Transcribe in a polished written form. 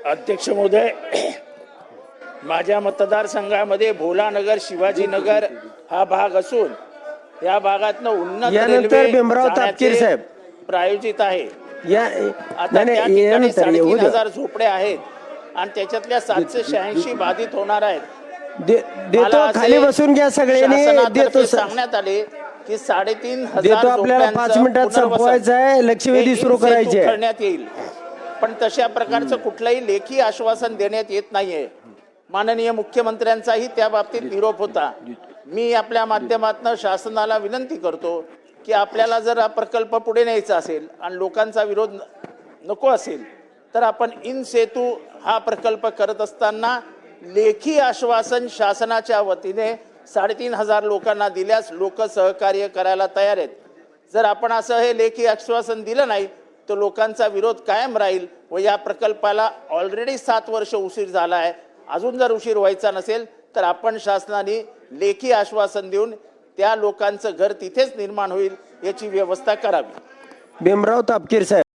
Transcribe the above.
अध्यक्ष महोदय, माझ्या मतदारसंघामध्ये भोलानगर शिवाजीनगर हा भाग असून या भागातनं उन्नत रेल्वे भीमराव तापकीर साहेब प्रायोजित आहे। या आता त्या ठिकाणी 3,500 झोपडे आहेत आणि त्याच्यातल्या 786 बाधित होणार आहेत। देतो, खाली बसून घ्या सगळ्यांनी, देतो सांगण्यात आले की 3,500 देतो, आपल्याला 5 मिनिटात संपवायचं आहे, लक्षवेधी सुरू करायचे करण्यात येईल। पण तशा प्रकारचं कुठलंही लेखी आश्वासन देण्यात येत नाहीये। माननीय मुख्यमंत्र्यांचाही त्या बाबतीत निरोप होता। मी आपल्या माध्यमातून शासनाला विनंती करतो की आपल्याला जर हा प्रकल्प पुढे न्यायचा असेल आणि लोकांचा विरोध नको असेल तर आपण इन सेतू हा प्रकल्प करत असताना लेखी आश्वासन शासनाच्या वतीने 3,500 लोकांना दिल्यास लोक सहकार्य करायला तयार आहेत। जर आपण असं हे लेखी आश्वासन दिलं नाही तर लोकांचा विरोध कायम राहील व या प्रकल्पाला ऑलरेडी 7 वर्ष उशीर झाला आहे। अजून जर उशीर व्हायचा नसेल तर आपण शासनाने लेखी आश्वासन देऊन त्या लोकांचं घर तिथेच निर्माण होईल याची व्यवस्था करावी। भीमराव तापकीर साहेब।